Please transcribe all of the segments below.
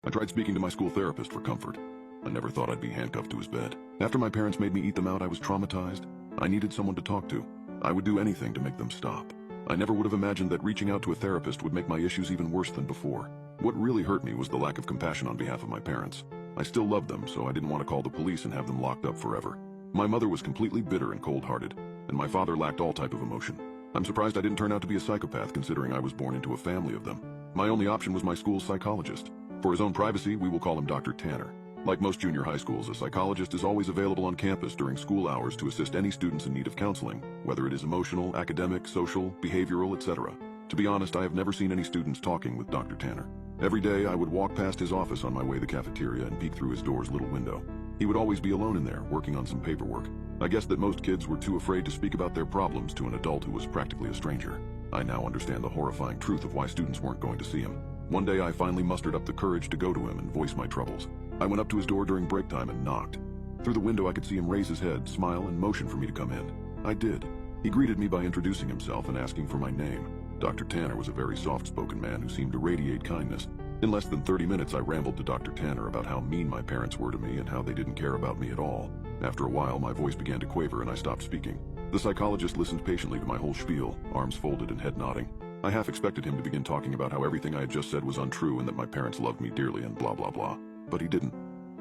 I tried speaking to my school therapist for comfort. I never thought I'd be handcuffed to his bed. After my parents made me eat them out, I was traumatized. I needed someone to talk to. I would do anything to make them stop. I never would have imagined that reaching out to a therapist would make my issues even worse than before. What really hurt me was the lack of compassion on behalf of my parents. I still loved them, so I didn't want to call the police and have them locked up forever. My mother was completely bitter and cold-hearted, and my father lacked all type of emotion. I'm surprised I didn't turn out to be a psychopath, considering I was born into a family of them. My only option was my school's psychologist. For his own privacy, we will call him Dr. Tanner. Like most junior high schools, a psychologist is always available on campus during school hours to assist any students in need of counseling, whether it is emotional, academic, social, behavioral, etc. To be honest, I have never seen any students talking with Dr. Tanner. Every day, I would walk past his office on my way to the cafeteria and peek through his door's little window. He would always be alone in there, working on some paperwork. I guess that most kids were too afraid to speak about their problems to an adult who was practically a stranger. I now understand the horrifying truth of why students weren't going to see him. One day, I finally mustered up the courage to go to him and voice my troubles. I went up to his door during break time and knocked. Through the window, I could see him raise his head, smile, and motion for me to come in. I did. He greeted me by introducing himself and asking for my name. Dr. Tanner was a very soft-spoken man who seemed to radiate kindness. In less than 30 minutes, I rambled to Dr. Tanner about how mean my parents were to me and how they didn't care about me at all. After a while, my voice began to quaver and I stopped speaking. The psychologist listened patiently to my whole spiel, arms folded and head nodding. I half expected him to begin talking about how everything I had just said was untrue and that my parents loved me dearly and blah blah blah. But he didn't.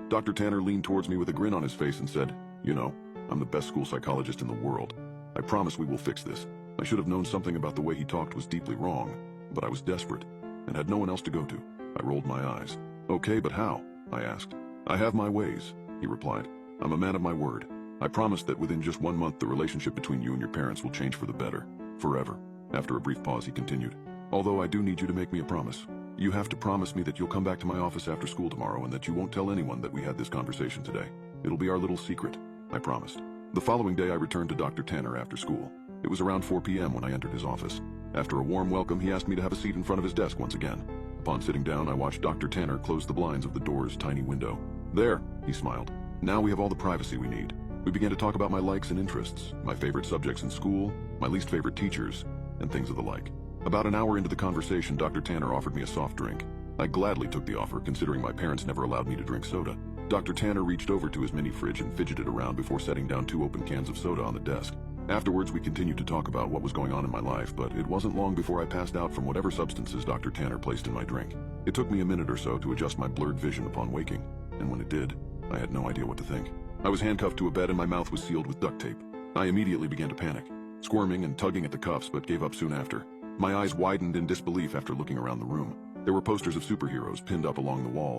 Dr. Tanner leaned towards me with a grin on his face and said, "You know, I'm the best school psychologist in the world. I promise we will fix this." I should have known something about the way he talked was deeply wrong, but I was desperate and had no one else to go to. I rolled my eyes. "Okay, but how?" I asked. "I have my ways," he replied. "I'm a man of my word. I promise that within just 1 month the relationship between you and your parents will change for the better. Forever." After a brief pause, he continued, "Although I do need you to make me a promise. You have to promise me that you'll come back to my office after school tomorrow and that you won't tell anyone that we had this conversation today. It'll be our little secret." I promised. The following day, I returned to Dr. Tanner after school. It was around 4 p.m. when I entered his office. After a warm welcome, he asked me to have a seat in front of his desk once again. Upon sitting down, I watched Dr. Tanner close the blinds of the door's tiny window. "There," he smiled. "Now we have all the privacy we need." We began to talk about my likes and interests, my favorite subjects in school, my least favorite teachers, and things of the like. About an hour into the conversation, Dr. Tanner offered me a soft drink. I gladly took the offer, considering my parents never allowed me to drink soda. Dr. Tanner reached over to his mini fridge and fidgeted around before setting down 2 open cans of soda on the desk. Afterwards, we continued to talk about what was going on in my life, but it wasn't long before I passed out from whatever substances Dr. Tanner placed in my drink. It took me a minute or so to adjust my blurred vision upon waking, and when it did, I had no idea what to think. I was handcuffed to a bed and my mouth was sealed with duct tape. I immediately began to panic, squirming and tugging at the cuffs, but gave up soon after. My eyes widened in disbelief after looking around the room. There were posters of superheroes pinned up along the wall.